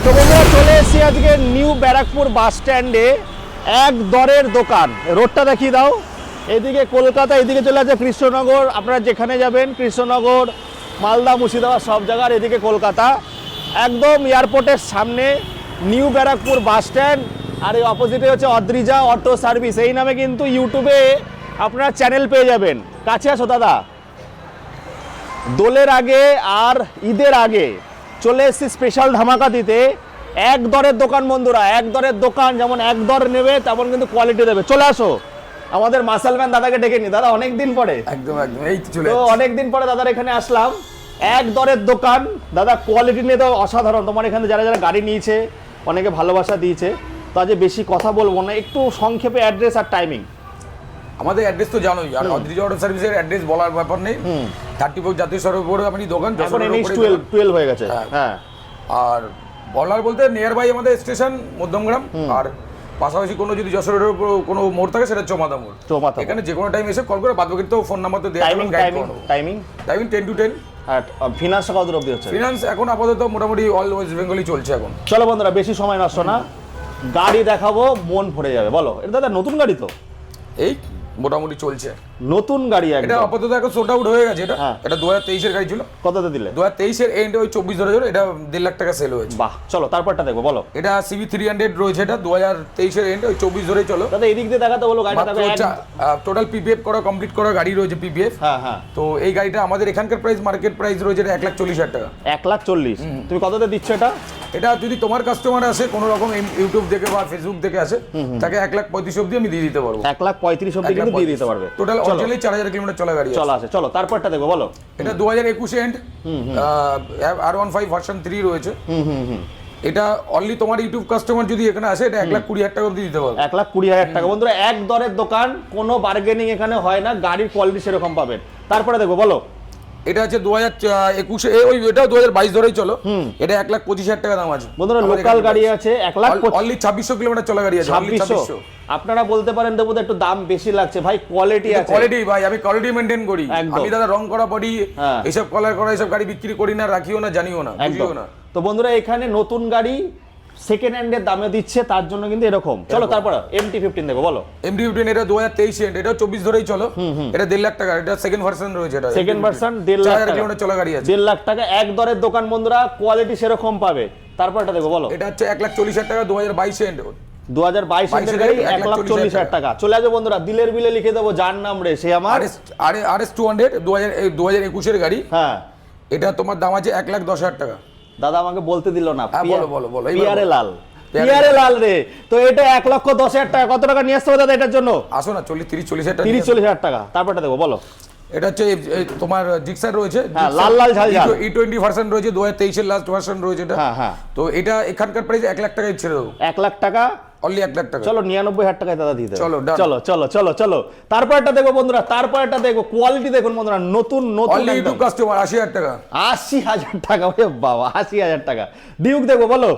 তো বন্ধুরা চলে এসেছি আজকে নিউ ব্যারাকপুর বাস স্ট্যান্ডে এক দরের দোকান। রোডটা দেখিয়ে দাও। এদিকে কলকাতা, এদিকে চলে আছে কৃষ্ণনগর। আপনারা যেখানে যাবেন, কৃষ্ণনগর, মালদা, মুর্শিদাবাদ সব জায়গার, এদিকে কলকাতা। একদম এয়ারপোর্টের সামনে নিউ ব্যারাকপুর বাস স্ট্যান্ড। আর এই অপোজিটে হচ্ছে অদ্রিজা অটো সার্ভিস, এই নামে কিন্তু ইউটিউবে আপনারা চ্যানেল পেয়ে যাবেন। কাছে আসো দাদা। দোলের আগে আর ঈদের আগে চলে এসেছি স্পেশাল ধামাকা দিতে। এক দরের দোকান বন্ধুরা, এক দরের দোকান। যেমন এক দর নেবে তেমন কিন্তু কোয়ালিটি দেবে। চলে আসো, আমাদের মাসাল ম্যান দাদাকে ডেকে নি। দাদা অনেকদিন পরে, একদম একদম এই চলে তো অনেকদিন পরে দাদার এখানে আসলাম। এক দরের দোকান দাদা, কোয়ালিটি নিয়ে তো অসাধারণ। তোমার এখানে যারা যারা গাড়ি নিয়েছে অনেকে ভালোবাসা দিয়েছে। তো আজ বেশি কথা বলবো না, একটু সংক্ষেপে অ্যাড্রেস আর টাইমিং। আমাদের অ্যাড্রেস তো জানোই, আর অদ্রিজা অটো সার্ভিসের অ্যাড্রেস বলার ব্যাপার নেই। 34 জাতীয় সড়ক উপরে আপনি দোকান, এখন NH 12 হয়ে গেছে। হ্যাঁ, আর বলার বলতে নিয়ার বাই আমাদের স্টেশন মধ্যমগ্রাম। আর পাশাপাশি কোনো যদি যশোরের উপর কোনো মোড় থাকে সেটা চৌমাথা মোড়। এখানে যে কোনো টাইম এসে কল করে, বাদ বাকি তো ফোন নাম্বার তো দেওয়া টাইমিং 10 to 10। আর ফিনান্স কত অবধি হচ্ছে? ফিনান্স এখন আপাতত মোটামুটি অল ওয়েস্ট বেঙ্গলই চলছে এখন। চলো বন্ধুরা, বেশি সময় নষ্ট না, গাড়ি দেখাবো, মন ভরে যাবে। বলো, এটা দাদা নতুন গাড়ি তো? এই মোটামুটি চলছে নতুন গাড়ি এটা একদম। আপাতত এখন সোল্ড আউট হয়ে গেছে। এটা 2023 এর গাড়ি ছিল। কততে দিলে? 2023 এর এন্ডে ওই 24 ধরে এটা 1.5 লাখ টাকা সেল হয়েছে। বাহ, চলো তারপরটা দেখবো। বলো, এটা সিবি 300 রয়েছে। এটা 2023 এর এন্ডে ওই 24 ধরেই চলো। দাদা এদিক দিয়ে দেখাতে বলো গাড়িটা। টোটাল পিপিএফ করা, কমপ্লিট করা গাড়ি রয়েছে পিপিএফ। হ্যাঁ হ্যাঁ। তো এই গাড়িটা আমাদের এখানকার প্রাইস, মার্কেট প্রাইস রয়েছে 1,40,000 টাকা। 1,40,000। তুমি কততে দিচ্ছ এটা? এটা যদি তোমার কাস্টমার আসে কোনো রকম ইউটিউব দেখে বা ফেসবুক দেখে আসে, তাকে 1,35,000 অবধি আমি দিয়ে দিতে পারবো। 1,35,000 অবধি কিন্তু দিয়ে দিতে পারবে। টোটাল অনলি 4,000 কিলোমিটার চলা গাড়ি। চলো আসে, চলো তারপরটা দেখবো। বলো, এটা 2021 এন্ড R15 ভার্সন 3 রয়েছে। এটা অনলি তোমার ইউটিউব কাস্টমার যদি এখানে আসে, এটা 1,20,000 টাকা অবধি দিতে পারবে। 1,20,000 টাকা বন্ধুরা, এক দরের দোকান, কোনো বার্গেনিং এখানে হয় না, গাড়ির কোয়ালিটি সেরকম পাবেন। তারপরে দেখবো। বলো, এটা আছে 2021 ওই এটাও 2022 ধরেই চলো। এটা 1,25,000 টাকা দাম আছে বন্ধুরা। লোকাল গাড়ি আছে 1,25,000, অনলি 2600 কিলোমিটার চলা গাড়ি আছে। 2600। আপনারা বলতে পারেন দেবো একটু দাম বেশি লাগছে, ভাই কোয়ালিটি আছে। কোয়ালিটি ভাই, আমি কোয়ালিটি মেইনটেইন করি। একদম। আমি দাদা রং করা বডি, এইসব কালার করা এইসব গাড়ি বিক্রি করি না, রাখিও না, জানিও না, বুঝিও না। তো বন্ধুরা এখানে নতুন গাড়ি সেকেন্ড হ্যান্ডের দামে দিচ্ছে, তার জন্য কিন্তু এরকম। চলো তারপরে MT-15 দেখো। বলো, MT-15 এটা 2023 এন্ড, এটা 24 ধরেই চলো। এটা 1.5 লাখ টাকা। এটা সেকেন্ড ভার্সন রয়েছে। এটা সেকেন্ড ভার্সন 1.5 লাখ টাকা কিলোমিটার চলা গাড়ি আছে। 1.5 লাখ টাকা এক দরের দোকান বন্ধুরা, কোয়ালিটি সেরকম পাবে। তারপরটা দেখো। বলো, এটা হচ্ছে 1,40,000 টাকা 2022 এন্ড। 2022 এর গাড়ি 1,40,000 টাকা। চলে আসবে বন্ধুরা, দিলের বিলে লিখে দেবো যার নাম রে সে আমার। RS 200 2021 এর গাড়ি। হ্যাঁ, এটা তোমার দাম আছে 1,10,000 টাকা। দাদা আমাকে বলতে দিল না। বলো পিয়ারে লাল, পিয়ারে লাল রে। তো এটা 1,10,000 টাকা। কত টাকা নিয়ে আসতে হবে দাদা এটার জন্য? আসো না, 30-40,000 টাকা। 30-40,000 টাকা। তারপরটা দেখো। বলো, এটা হচ্ছে তোমার জিক্সার রয়েছে। হ্যাঁ, লাল লাল ঝাল ঝাল। E20 ভার্সন রয়েছে, 2023 এর লাস্ট ভার্সন রয়েছে এটা। হ্যাঁ হ্যাঁ। তো এটা এখানকার প্রাইস 1 লাখ টাকায় ছেড়ে দেবো। 1 লাখ টাকা, অনলি 1 লাখ টাকা। চলো 99,000 টাকায় দাদা দিয়ে দেবো। চলো done। চলো চলো চলো চলো। তারপরটা দেখো বন্ধুরা, তারপরটা দেখো, কোয়ালিটি দেখুন বন্ধুরা, নতুন নতুন অনলি ইউটিউব কাস্টমার 80,000 টাকা। 80,000 টাকা। ওরে বাবা, 80,000 টাকা। ডিউক দেখো। বলো,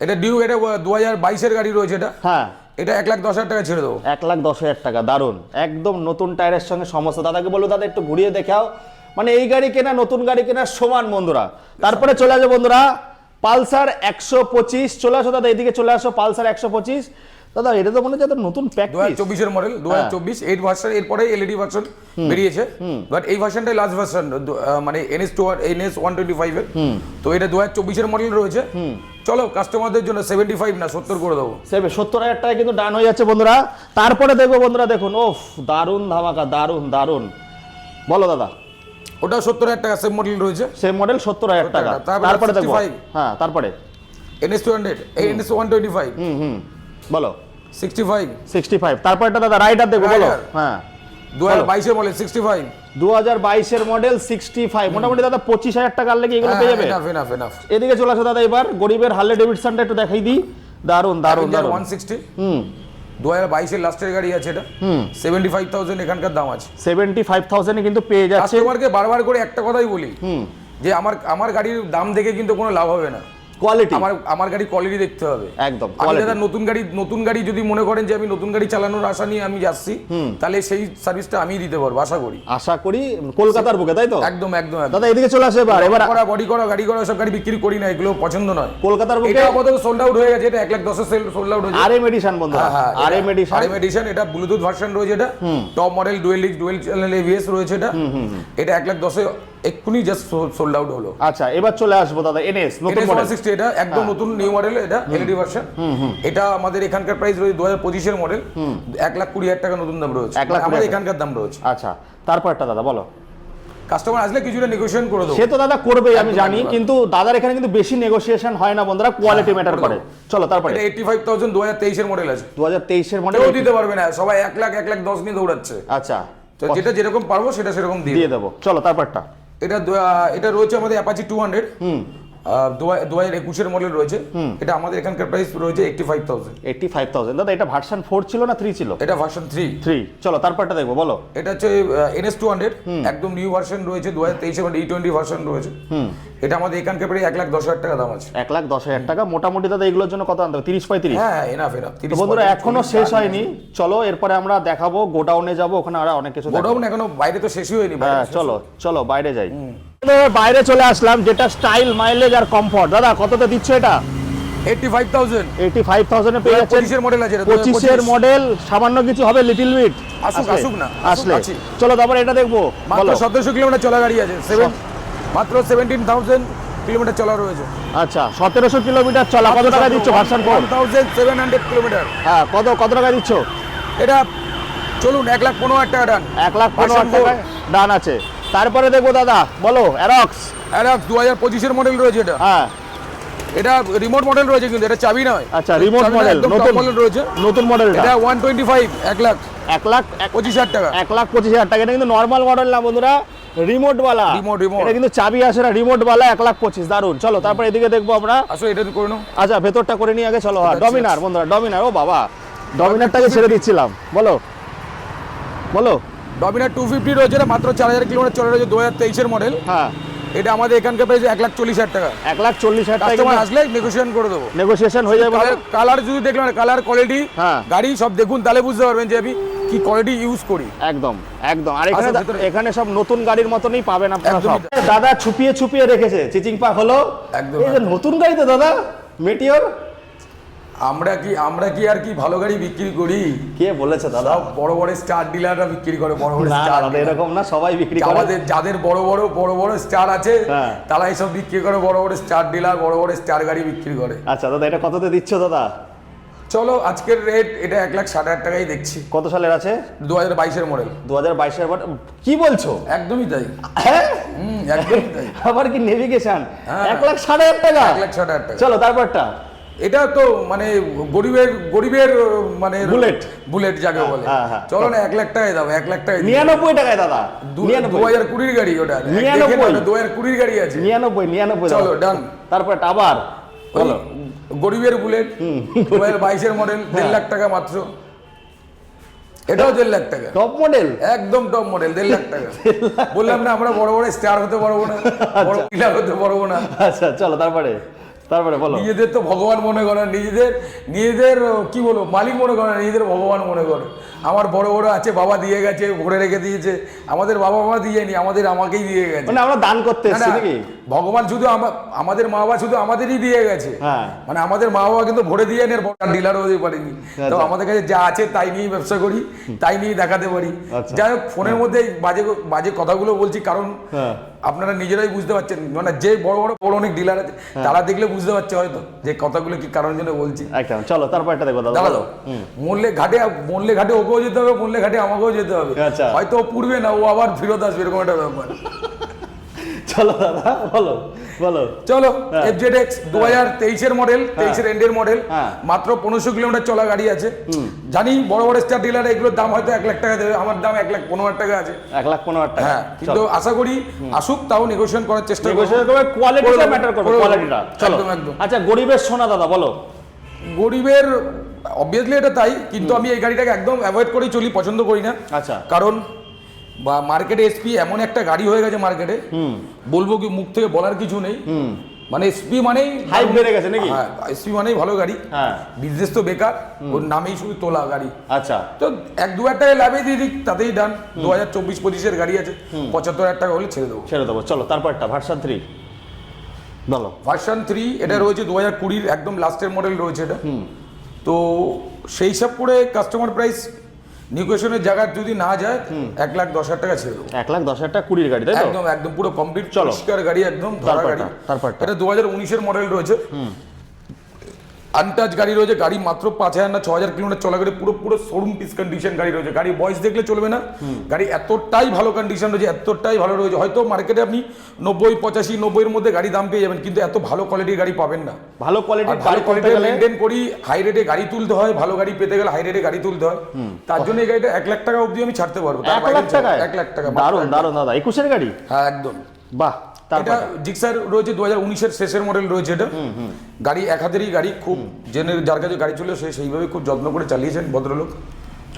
এটা ডিউক, এটা 2022 এর গাড়ি রয়েছে এটা। হ্যাঁ, এটা 1,10,000 টাকা ছেড়ে দেবো। 1,10,000 টাকা। দারুন, একদম নতুন টায়ারের সঙ্গে সমস্ত। দাদাকে বলো দাদা একটু ঘুরিয়ে দেখাও। মানে এই গাড়ি কেনা নতুন গাড়ি কেনার সমান বন্ধুরা। তারপরে চলে আসবে বন্ধুরা পালসার 125। চলে আসো দাদা, এদিকে চলে আসো। পালসার 125 দাদা, এটা তো মনে হচ্ছে নতুন প্যাক। 2024 এর মডেল, 2024 8 ভার্সন। এরপরে এলইডি ভার্সন বেরিয়েছে, বাট এই ভার্সনটাই লাস্ট ভার্সন, মানে NS125 এর। তো এটা 2024 এর মডেল রয়েছে। চলো কাস্টমারদের জন্য 75 না 70 করে দেবো। 70,000 টাকা কিন্তু ডান হয়ে যাচ্ছে বন্ধুরা। তারপরে দেখবো বন্ধুরা, দেখুন ওফ, দারুন ধামাকা, দারুন দারুন। বলো দাদা, ওটা 70,000 টাকা সেম মডেল রয়েছে। সেম মডেল 70,000 টাকা। তারপরে দেখবো, হ্যাঁ তারপরে NS200 NS125। বলো, 65। তারপরটা দাদা রাইডার দেখবো। বলো, হ্যাঁ 2022 এর মডেল 65। 2022 এর মডেল 65। মোটামুটি দাদা 25,000 টাকার লেগে এগুলো পেয়ে যাবে। এনাফ। এদিকে চলে আসো দাদা, এবার গরিবের হার্লে ডেভিডসনটা একটু দেখাই দিই। দারুন দারুন দারুন। 160। 2022 এর লাস্টের গাড়ি আছে এটা। 75,000 এখানকার দাম আছে। 75,000 এ কিন্তু পেয়ে যাচ্ছে। কাস্টমারকে বারবার করে একটা কথাই বলি, যে আমার গাড়ির দাম দেখে কিন্তু কোনো লাভ হবে না। কোয়ালিটি, আমার গাড়ি কোয়ালিটি দেখতে হবে একদম আমি দাদা নতুন গাড়ি যদি মনে করেন যে আমি নতুন গাড়ি চালানোর আশা নিয়ে আমি যাচ্ছি, তাহলে সেই সার্ভিসটা আমি দিতে পারবো আশা করি কলকাতার বুকে, তাই তো? একদম দাদা এদিকে চলে আসে এবার বডি করা গাড়ি করা সব গাড়ি বিক্রি করি না, এগুলো পছন্দ নয়। কলকাতার বুকে এটা আপাতত সোল্ড আউট হয়ে গেছে, এটা 1,10,000 সোল্ড আউট হয়েছে। আরএম এডিশন বন্ধুরা, আরএম এডিশন, এটা ব্লুটুথ ভার্সন রয়েছে, এটা top model dual channel ABS রয়েছে, এটা 1,10,000 এক্ষুনি জাস্ট সোল্ড আউট হলো। আচ্ছা এবার চলে আসবো দাদা এনএস নতুন মডেল 160, এটা একদম নতুন নিউ মডেল, এটা এলইডি ভার্সন। এটা আমাদের এখানকার প্রাইস রয়েছে 2025 এর মডেল, 1,20,000 টাকা নতুন দাম রয়েছে, আমাদের এখানকার দাম রয়েছে। আচ্ছা তারপরটা দাদা বলো। কাস্টমার আসলে কিছুটা নেগোশিয়েশন করে দেবো, সে তো দাদা করবেই আমি জানি, কিন্তু দাদার এখানে কিন্তু বেশি নেগোসিয়েশন হয় না বন্ধুরা, কোয়ালিটি ম্যাটার করে। চলো তারপরে এটা 85,000 2023 এর মডেল আছে, 2023 এর মডেল কেউ দিতে পারবে না, সবাই 1 লাখ 1,10,000 নিয়ে দৌড়াচ্ছে। আচ্ছা তো যেটা যেরকম পারবো সেটা সেরকম দিয়ে দেবো। চলো তারপরটা। এটা রয়েছে আমাদের অ্যাপাচি 200, 2021 এর মডেল রয়েছে, এটা আমাদের এখানকার প্রাইস রয়েছে 85,000। দাদা এটা ভার্সন 4 ছিল না 3 ছিল? এটা ভার্সন 3। চলো তারপরটা দেখবো, বলো। এটা হচ্ছে NS 200, একদম নিউ ভার্সন রয়েছে, 2023 এর E20 ভার্সন রয়েছে। এটা আমাদের এখানকার প্রায় 1,10,000 টাকা দাম আছে। 1,10,000 টাকা মোটামুটি দাদা এগুলোর জন্য কত আনতে হবে? 30-35? হ্যাঁ এনাফ। বন্ধুরা এখনো শেষ হয়নি, চলো এরপরে আমরা দেখাবো গোডাউনে যাব, ওখানে আরো অনেক কিছু। গোডাউন এখনো বাইরে তো শেষই হয়নি। হ্যাঁ চলো বাইরে যাই। বাইরে চলে আসলাম, যেটা স্টাইল, মাইলেজ আর কমফর্ট। দাদা কততে দিচ্ছ এটা? 85,000 এ পেয়ে যাচ্ছেন। 25 এর মডেল আছে, 25 এর মডেল, সামান্য কিছু হবে, লিটল বিট আসুক না আসলে। চলো তারপরে এটা দেখবো। মাত্র 1700 কিলোমিটার চলা গাড়ি আছে, মাত্র 17,000 কিলোমিটার চলা রয়েছে। আচ্ছা 1700 কিলোমিটার চলা, কত টাকা দিচ্ছ ভার্সন 4? 1700 কিলোমিটার। হ্যাঁ কত টাকা দিচ্ছ এটা? চলুন 1,15,000 টাকা ডান। 1,15,000 টাকা ডান আছে। তারপরে দেখবো দাদা, বলো। অ্যারক্স 2025 এর মডেল রয়েছে, এটা হ্যাঁ এটা রিমোট মডেল রয়েছে, কিন্তু এটা চাবি নয়। আচ্ছা রিমোট মডেল, নতুন মডেল রয়েছে, নতুন মডেল। এটা 125, 1,25,000 টাকা। 1,25,000 টাকা। এটা কিন্তু নরমাল মডেল না বন্ধুরা, রিমোট ওয়ালা। এটা কিন্তু চাবি আসে না, রিমোট ওয়ালা। 1,25,000, দারুন। চলো তারপরে এদিকে দেখবো আমরা। আসলে এটা করে নাও। আচ্ছা ভেতরটা করে নিয়ে আগে চলো। ডমিনার বন্ধুরা, ডমিনার। ও বাবা, ডমিনারটাকে ছেড়ে দিচ্ছিলাম, বলো। ডমিনার 250 রয়েছে, এটা মাত্র 4,000 কিলোমিটার চলে রয়েছে, 2023 এর মডেল। হ্যাঁ এটা আমাদের এখানকার প্রাইস 1,40,000 টাকা। 1,40,000 টাকা। কাস্টমার আসলে নেগোশিয়েশন করে দেবো, নেগোসিয়েশন হয়ে যাবে। কালার যদি দেখলেন, কালার কোয়ালিটি হ্যাঁ গাড়ি সব দেখুন, তাহলে বুঝতে পারবেন যে আমি কি কোয়ালিটি ইউজ করি। একদম। আর এখানে সব নতুন গাড়ির মতনই পাবেন আপনারা সব। দাদা ছুপিয়ে রেখেছে, চিচিং পাক হলো একদম। এই যে নতুন গাড়ি তো দাদা, মেটিওর। আমরা কি আর কি ভালো গাড়ি বিক্রি করি? কে বলেছে দাদা? বড় স্টার ডিলাররা বিক্রি করে, বড় স্টার। না এরকম না, সবাই বিক্রি করে। আমাদের যাদের বড় স্টার আছে, তারা এইসব বিক্রি করে, বড় স্টার ডিলার, বড় স্টার গাড়ি বিক্রি করে। আচ্ছা দাদা এটা কততে দিচ্ছ দাদা? চলো আজকের রেট এটা 1,60,000 টাকাই দেখছি। কত সালের আছে? 2022 এর মডেল। 2022 এর মডেল? কি বলছো? একদমই তাই। হ্যাঁ একদমই তাই। আবার কি নেভিগেশন? 1,60,000 টাকা। 1,60,000 টাকা। চলো তারপরটা। এটা তো মানে গরিবের মানে বুলেট যাকে বলে। চলো না 1 লাখ টাকায় দাও, 1 লাখ টাকায় 99 টাকায় দাদা। 2020 গাড়ি, ওটা 2020 গাড়ি আছে। 99 চলো ডান। তারপর আবার বলো। গরিবের বুলেট 2022 এর মডেল, 1.5 লাখ টাকা মাত্র। এটাও 1.5 লাখ টাকা। টপ মডেল, একদম টপ মডেল, 1.5 লাখ টাকা। বললাম না আমরা বড় স্টার হতে পারবো না, বড় ডিলার হতে পারবো না। আচ্ছা চলো তারপরে বলো। নিজেদের তো ভগবান মনে করে, নিজেদের কি বলবো, মালিক মনে করে, নিজেদের ভগবান মনে করে। আমার বড় আছে, বাবা দিয়ে গেছে, ভরে রেখে দিয়েছে। আমাদের বাবা মা দিয়েনি, আমাকেই দিয়ে গেছে। মানে আমরা দান করতে এসেছি নাকি? ভগবান শুধু আমাদের মা বাবা শুধু আমাদেরই দিয়ে গেছে। মানে আমাদের মা বাবা কিন্তু ভরে দিয়ে নেন, ডিলারও হতে পারেনি। তো আমাদের কাছে যা আছে তাই নিয়েই ব্যবসা করি, তাই নিয়েই দেখাতে পারি। যাই হোক, ফোনের মধ্যে বাজে কথাগুলো বলছি, কারণ আপনারা নিজেরাই বুঝতে পারছেন, মানে যে বড় অনেক ডিলার আছে, তারা দেখলে বুঝতে পারছে হয়তো যে কথাগুলো কি কারণের জন্য বলছি। একদম। চলো তারপর একটা দেখো দাদা। মূল্যে ঘাটে ওকেও যেতে হবে, মূল্যে ঘাটে আমাকেও যেতে হবে। হয়তো ও পূর্বে না, ও আবার ফেরত আসবে, এরকম একটা ব্যাপার। চলো দাদা বলো। চলো FZX 2023 এর মডেল, 23 এর এন্ডের মডেল, মাত্র 1500 কিলোমিটার চলা গাড়ি আছে। জানি বড় স্টার ডিলার এগুলোর দাম হয়তো 1 লাখ টাকা দেবে, আমার দাম 1,15,000 টাকা আছে। 1,15,000 টাকা। হ্যাঁ, কিন্তু আশা করি আসুক, তাও নেগোশিয়েশন করার চেষ্টা করব। কোয়ালিটিটা ম্যাটার করবে, কোয়ালিটিটা। চলো একদম। আচ্ছা গরিবের সোনা দাদা বলো। গরিবের অবভিয়াসলি এটা তাই, কিন্তু আমি এই গাড়িটাকে একদম অ্যাভয়েড করেই চলি, পছন্দ করি না। আচ্ছা। কারণ মার্কেটে এসপি এমন একটা গাড়ি হয়ে গেছে মার্কেটে, বলবো কি মুখ থেকে বলার কিছু নেই। মানে এসপি মানেই হাইপ বেড়ে গেছে নাকি? হ্যাঁ, এসপি মানেই ভালো গাড়ি। হ্যাঁ। বিজনেস তো বেকার, ওর নামেই শুধু তোলা গাড়ি। আচ্ছা, তো 1-2 টাকা লাভে দিয়ে দিক, তাতেই ডান। 2024-25-এর গাড়ি আছে, 75,000 টাকা হলে ছেড়ে দেবো। ছেড়ে দেবো। চলো তারপরটা ভার্সন 3 বলো। ভার্সন 3 এটা রয়েছে 2020-র একদম লাস্টের মডেল রয়েছে এটা। তো সেই হিসাব করে কাস্টমার প্রাইস নিউকেশনের জায়গা যদি না যায় 1,10,000 টাকা ছেড়ে দেবো। 1,10,000 টাকা 20 গাড়ি, তাই তো? একদম একদম পুরো কমপ্লিট চলো। পরিষ্কার গাড়ি, একদম ধরা গাড়ি। তারপরটা এটা 2019-এর মডেল রয়েছে। আনটাচ গাড়ি রয়েছে, গাড়ি মাত্র 5,000 না 6,000 কিলোমিটার চলা গাড়ি, পুরো পুরো শোরুম পিস কন্ডিশন গাড়ি রয়েছে। গাড়ি বয়স দেখলে চলবে না, গাড়ি এতটাই ভালো কন্ডিশন রয়েছে, এতটাই ভালো রয়েছে। হয়তো মার্কেটে আপনি 90, 85, 90-এর মধ্যে গাড়ি দাম পেয়ে যাবেন, কিন্তু এত ভালো কোয়ালিটির গাড়ি পাবেন না। ভালো কোয়ালিটির ভালো গাড়ি কোয়ালিটি পেতে গেলে মেনটেন করি, হাই রেটে গাড়ি তুলতে হয়। ভালো গাড়ি পেতে গেলে হাই রেটে গাড়ি তুলতে হয়। তার জন্য এই গাড়িটা 1,00,000 টাকা অবধি আমি ছাড়তে পারবো। 1,00,000 টাকায়? 1,00,000 টাকা। দারুণ দারুণ দাদা, 21-এর গাড়ি? হ্যাঁ একদম। বাহ। এটা জিক্সার রয়েছে 2019-এর শেষের মডেল রয়েছে এটা। গাড়ি এক হাতেরই গাড়ি, খুব জেনে যার কাছে গাড়ি ছিল সে সেইভাবে খুব যত্ন করে চালিয়েছেন ভদ্রলোক।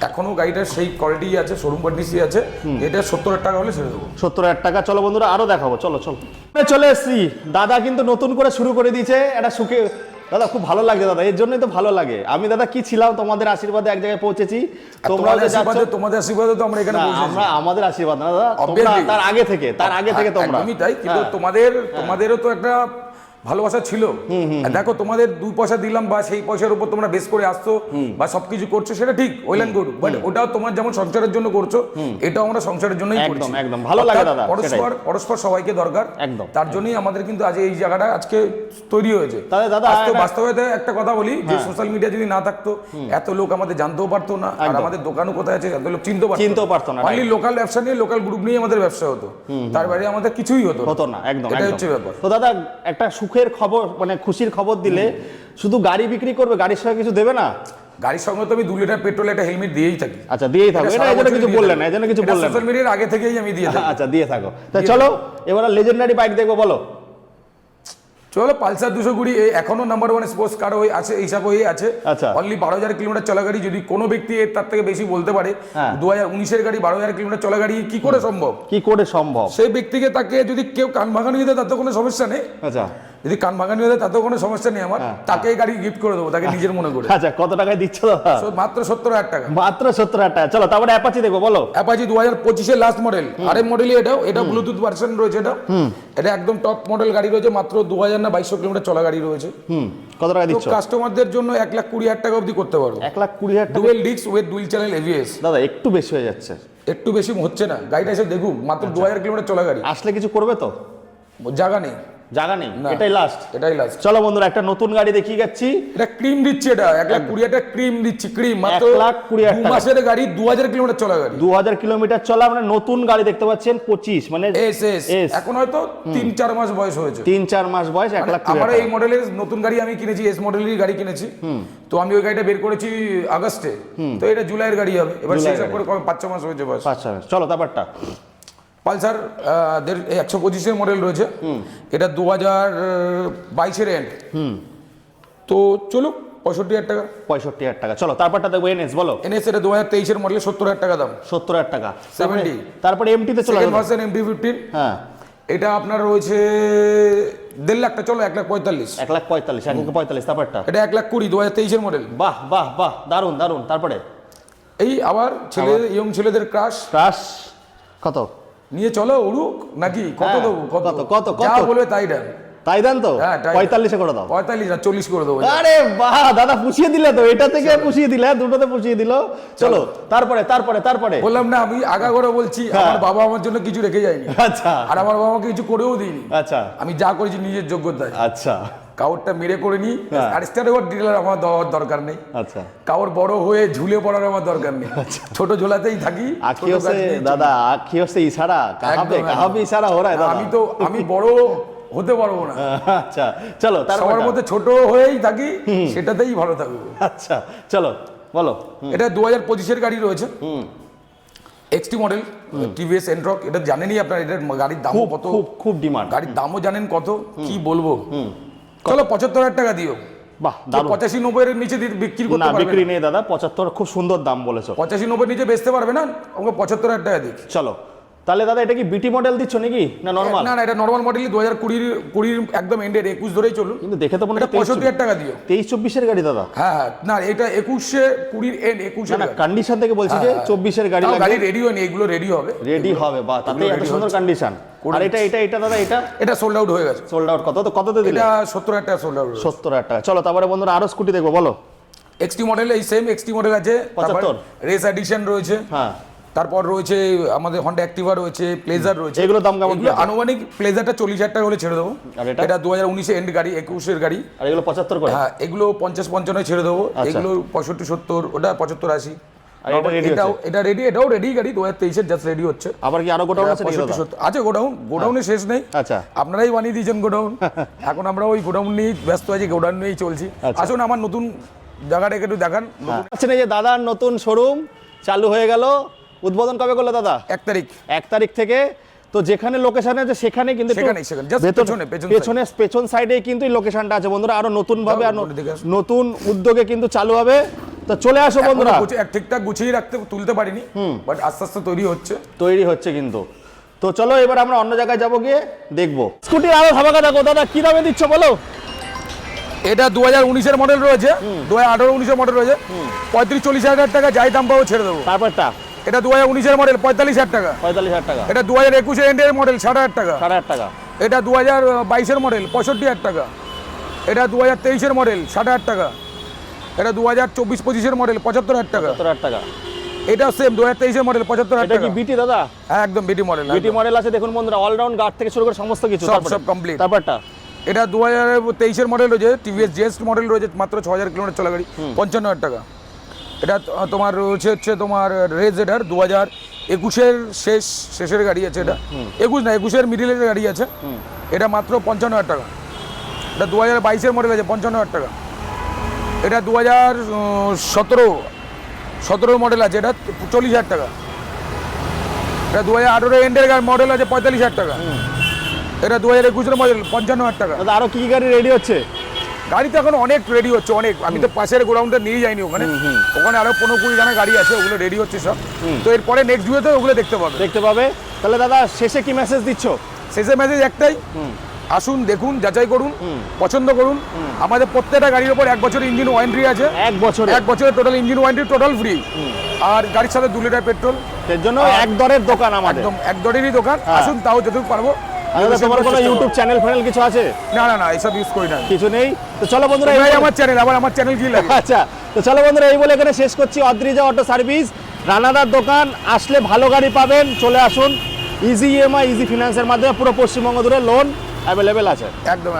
এখনো গাড়িটার সেই কোয়ালিটি আছে, শোরুম কন্ডিশন আছে। এটা 70,000 টাকা হলে ছেড়ে দেবো। 70,000 টাকা। চলো বন্ধুরা আরো দেখাবো, চলো চলো। চলে এসছি, দাদা কিন্তু নতুন করে শুরু করে দিয়েছে এটা সুখে। দাদা খুব ভালো লাগছে দাদা, এর জন্যই তো ভালো লাগে। আমি দাদা কি ছিলাম, তোমাদের আশীর্বাদে এক জায়গায় পৌঁছেছি। তোমাদের আশীর্বাদে তো আমরা এখানে পৌঁছেছি। আমরা আমাদের আশীর্বাদ না দাদা, তোমরা তার আগে থেকে তোমরা। একদমই তাই, কিন্তু তোমাদেরও তো একটা ভালোবাসা ছিল। দেখো, তোমাদের 2 পয়সা দিলাম বা সেই পয়সার উপর তোমরা বেশ করে আসছো বা সবকিছু করছো, সেটা ঠিক, ওয়েল এন্ড গুড। বাট ওটাও তোমার যেমন সংসারের জন্য করছো, এটাও আমরা সংসারের জন্যই করছি। একদম একদম ভালো লাগে দাদা, পরস্পর সবাইকে দরকার। একদম, তার জন্যই আমাদের কিন্তু আজ এই জায়গাটা আজকে তৈরি হয়েছে। তাহলে দাদা বাস্তবে একটা কথা বলি, যে সোশ্যাল মিডিয়া যদি না থাকতো, এত লোক আমাদের জানতেও পারতো না, আর আমাদের দোকানও কোথায় আছে এত লোক চিনতেও পারতো না। অনলি লোকাল ব্যবসা নিয়ে, লোকাল গ্রুপ নিয়ে আমাদের ব্যবসা হতো, তার বাইরে আমাদের কিছুই হতো না। একদম, এটা হচ্ছে ব্যাপার। তো দাদা একটা সুখের খবর, মানে খুশির খবর দিলে, শুধু গাড়ি বিক্রি করবে, গাড়ির সঙ্গে কিছু দেবে না? গাড়ির সঙ্গে তো আমি 2 লিটার পেট্রোল একটা হেলমেট দিয়েই থাকি। আচ্ছা, দিয়েই থাকো। এটা এজন্য কিছু বললেন না, এজন্য কিছু বললেন না, সোশ্যাল মিডিয়ার আগে থেকেই আমি দিয়ে থাকি। আচ্ছা, দিয়ে থাকো। তা চলো এবার লেজেন্ডারি বাইক দেখবো, বলো। চলো, পালসার 220 এখনো নাম্বার 1 স্পোর্টস কার হয়ে আছে, হিসাব হয়ে আছে। অনলি 12,000 কিলোমিটার চলা গাড়ি। যদি কোনো ব্যক্তি তার থেকে বেশি বলতে পারে 2019-এর গাড়ি 12,000 কিলোমিটার চলা গাড়ি কি করে সম্ভব, সেই ব্যক্তিকে, তাকে যদি কেউ কান ভাঙানো দিয়ে দেয়, তাতে কোনো সমস্যা নেই। আচ্ছা, যদি কান ভাঙানো দিয়ে দেয় তাতেও কোনো সমস্যা নেই আমার, তাকে গাড়ি গিফট করে দেবো, তাকে নিজের মনে করে। আচ্ছা, কত টাকায় দিচ্ছ দাদা? মাত্র 70,000 টাকা। মাত্র 70,000 টাকা। চলো তারপরে অ্যাপাচি দেখবো, বলো। অ্যাপাচি 2025-এর লাস্ট মডেল, আরএম মডেলই এটা ব্লুটুথ ভার্সন রয়েছে। এটা একদম টপ মডেল গাড়ি রয়েছে, মাত্র 2,000 না 2,200 কিলোমিটার চলা গাড়ি রয়েছে। কত টাকা দিচ্ছ? কাস্টমারদের জন্য 1,20,000 টাকা অবধি করতে পারবো। 1,20,000 টাকা? Dual disk with dual channel ABS. দাদা একটু বেশি হয়ে যাচ্ছে। একটু বেশি হচ্ছে না, গাড়িটা এসে দেখুক, মাত্র 2,000 কিলোমিটার চলা গাড়ি। আসলে কিছু করবে তো? জায়গা নেই, এটাই লাস্ট। চলো বন্ধুরা একটা নতুন গাড়ি দেখিয়ে যাচ্ছি। এটা ক্রিম দিচ্ছে, এটা 1,20,000 টাকা ক্রিম দিচ্ছি, ক্রিম মাত্র 1,20,000 2 মাসের গাড়ি, 2,000 কিলোমিটার চলা গাড়ি। 2,000 কিলোমিটার চলা, মানে নতুন গাড়ি দেখতে পাচ্ছেন, 25 মানে এস এখন হয়তো 3-4 মাস বয়স হয়েছে। 3-4 মাস বয়স, 1,20,000। আমার এই মডেলের নতুন গাড়ি আমি কিনেছি, এস মডেলেরই গাড়ি কিনেছি। তো আমি ওই গাড়িটা বের করেছি আগস্টে, তো এটা জুলাইয়ের গাড়ি হবে। এবার সেই হিসাব করে 5-6 মাস হয়েছে বয়স। 5-6 মাস। চলো তারপরটা পালসার 125-এর মডেল রয়েছে। এটা 2022-এর এন্ড। তো চলো 65,000 টাকা। 65,000 টাকা। চলো তারপরটা দেখবো এনএস, বলো। এনএস এটা 2023-এর মডেল, 70,000 টাকা দাম। 70,000 টাকা। 70। তারপরে এমটি তে চলে সেকেন্ড ভার্সন MT-15। হ্যাঁ, এটা আপনার রয়েছে 1.5 লাখ টাকা। চলো 1,45,000। 1,45,000। তারপরটা এটা 1,20,000 2023-এর মডেল। বাহ বাহ বাহ, দারুন দারুন। তারপরে এই আবার ইয়ং ছেলেদের ক্রাশ কত নিয়ে চলো, উড়ুক নাকি? কত দেবো? কত যা বলবে তাই দেন তো। 45-এ করে দাও। 45 না 40 করে দেবো। আরে বাহ দাদা, পুষিয়ে দিলে তো, এটা থেকে পুষিয়ে দিলে, দুটোতে পুষিয়ে দিল। চলো তারপরে বললাম না, আমি আগা করে বলছি, আমার বাবা আমার জন্য কিছু রেখে যায়নি। আচ্ছা, আর আমার বাবা আমাকে কিছু করেও দিইনি। আচ্ছা, আমি যা করেছি নিজের যোগ্যতায়। আচ্ছা, কাউরটা মেরে করে নি, আর স্টার ডিলার আমার দেওয়ার দরকার নেই। আচ্ছা, কাউর বড় হয়ে ঝুলে পড়ার আমার দরকার নেই। ছোট ঝোলাতেই থাকি। দাদা আঁখিও সে ইশারা, কাহাবে ইশারা हो रहा है দাদা। আমি বড় হতে পারবো না। আচ্ছা চলো, সবার মধ্যে ছোট হয়েই থাকি, সেটাতেই ভালো থাকবো। আচ্ছা চলো বলো। এটা 2025-এর গাড়ি রয়েছে, এক্সটি মডেল, টিভিএস এন্ট্রক। এটা জানেনই আপনারা, এটার গাড়ির দাম কত, খুব ডিমান্ড। গাড়ির দামও জানেন কত, কি বলবো। চলো 75,000 টাকা দিও। বাহ, 85-90-এর নিচে বিক্রি করতে পারবে না? বিক্রি নেই দাদা, 75 খুব সুন্দর দাম বলেছো। 85-90 নিচে বেচতে পারবে না, আমাকে 75,000 টাকা দিই। চলো তাহলে দাদা এটা কি বিটি মডেল দিচ্ছ নাকি না নরমাল? না না, এটা নর্মাল মডেলই 2020 একদম এন্ডের 21 ধরেই চলুন। কিন্তু দেখে তো মনে এটা হয় 65,000 টাকা দিও। 23-24 গাড়ি দাদা। হ্যাঁ না, এটা 21 এন্ড 21 না কন্ডিশন থেকে বলছি যে 24 গাড়ি লাগবে। গাড়ি রেডি হয়নি, এগুলো রেডি হবে। রেডি হবে, বা তাতে এত সুন্দর কন্ডিশন। আর এটা দাদা এটা সোল্ড আউট হয়ে গেছে। সোল্ড আউট কততে দিলে? এটা 70,000 টাকা সোল্ড আউট। 70,000 টাকা। চলো তারপরে বন্ধুরা আরো স্কুটি দেখবো, বলো। এক্সটি মডেল, এই সেম এক্সটি মডেল আছে, 75 রেস এডিশন রয়েছে, হ্যাঁ, তারপর রয়েছে আমাদের হন্ডা অ্যাক্টিভা রয়েছে, প্লেজার রয়েছে। এগুলো দাম কেমন? আনুমানিক প্লেজারটা 40,000 টাকা হলে ছেড়ে দেবো। আর এটা 2019 এন্ড গাড়ি, 21 গাড়ি। আর এগুলো 75 করে? হ্যাঁ, এগুলো 50-55 ছেড়ে দেবো। এগুলো 65-70, ওটা 75-80। আর এটা রেডি হচ্ছে? এটা রেডি, এটাও রেডি গাড়ি, 2023 জাস্ট রেডি হচ্ছে। আবার কি আরো গোডাউন আছে নাকি দাদা? 65-70 আছে গোডাউনে শেষ নেই। আচ্ছা, আপনারাই বানিয়ে দিয়েছেন গোডাউন, এখন আমরা ওই গোডাউন নিয়ে ব্যস্ত আছি, গোডাউন নিয়েই চলছি। আসুন আমার নতুন জায়গাটাকে একটু দেখান। আচ্ছা, এই যে দাদার নতুন শোরুম চালু হয়ে গেল, উদ্বোধন কবে করলে দাদা? 1 তারিখ। 1 তারিখ থেকে। তো যেখানে লোকেশন আছে সেখানে কিন্তু পেছন সাইডে কিন্তু লোকেশনটা আছে বন্ধুরা। আরো নতুন ভাবে আর নতুন উদ্যোগে কিন্তু চালু হবে। তো চলে আসো বন্ধুরা। ঠিকঠাক গুছিয়ে রাখতে তুলতে পারিনি, বাট আস্তে আস্তে তৈরি হচ্ছে কিন্তু। তো চলো এবার আমরা অন্য জায়গায় যাবো, গিয়ে দেখবো স্কুটির আরো ধামাকা। দেখো দাদা কি দামে দিচ্ছ বলো? এটা 2019 মডেল রয়েছে, 2018-19 মডেল রয়েছে, 35-40,000 টাকা যাই দাম পাবো ছেড়ে দেবো। তারপরটা এটা 2019 মডেল 45,000 টাকা। 45,000 টাকা। এটা 2021 এন্ডের মডেল 60,000 টাকা। 60,000 টাকা। এটা 2022 মডেল 65,000 টাকা। এটা 2023 মডেল 60,000 টাকা। এটা 2024-25 মডেল 75,000 টাকা। 75,000 টাকা। এটা সেম 2023 মডেল 75,000 টাকা। এটা কি বিটি দাদা? হ্যাঁ একদম বিটি মডেল। বিটি মডেল আছে দেখুন বন্ধুরা, অলরাউন্ড গার্ড থেকে শুরু করে সমস্ত কিছু সব কমপ্লিট। তারপরটা এটা 2023 মডেল রয়েছে, টিভিএস জেস্ট মডেল রয়েছে, মাত্র 6,000 কিলোমিটার চলা গাড়ি, 55,000 টাকা। এটা তোমার রয়েছে তোমার রেজ এডার 2021 শেষের গাড়ি আছে। এটা 21 মিডিলের গাড়ি আছে, এটা মাত্র 55,000 টাকা। এটা 2022 মডেল আছে, 55,000 টাকা। এটা 2017 মডেল আছে, এটা 40,000 টাকা। এটা 2018 এন্ডের মডেল আছে, 45,000 টাকা। এটা 2021 মডেল 55,000 টাকা। আরো কি গাড়ি রেডি হচ্ছে? গাড়ি তো এখন অনেক রেডি হচ্ছে, অনেক। আমি তো পাশের গোডাউনটা নিয়ে যাইনি, ওখানে আরো 15-20 খানা গাড়ি আছে, ওগুলো রেডি হচ্ছে সব। তো এরপরে নেক্সট ভিডিওতে ওগুলো দেখতে পাবে। তাহলে দাদা শেষে কি মেসেজ দিচ্ছ? শেষে মেসেজ একটাই, আসুন দেখুন, যাচাই করুন, পছন্দ করুন। আমাদের প্রত্যেকটা গাড়ির উপর 1 বছরের ইঞ্জিন ওয়ারেন্টি আছে। 1 বছরের total engine warranty, total free. আর গাড়ির সাথে 2 লিটার পেট্রোল। এর জন্য এক দরের দোকান আমাদের, একদম এক দরেরই দোকান। আসুন, তাও যতটুকু পারবো। তোমার কোনো ইউটিউব চ্যানেল ফ্যানেল কিছু আছে? না এসব ইউজ করি না, কিছু নেই। তো চলো বন্ধুরা, এই আমার চ্যানেল, আমার চ্যানেল কি লাগে? আচ্ছা, তো চলো বন্ধুরা, এই বলে এখানে শেষ করছি। অদ্রিজা অটো সার্ভিস, রানাদার দোকান। আসলে ভালো গাড়ি পাবেন, চলে আসুন। ইজি ইএমআই, ইজি ফিনান্সের মাধ্যমে পুরো পশ্চিমবঙ্গ জুড়ে লোন অ্যাভেলেবেল আছে। একদম।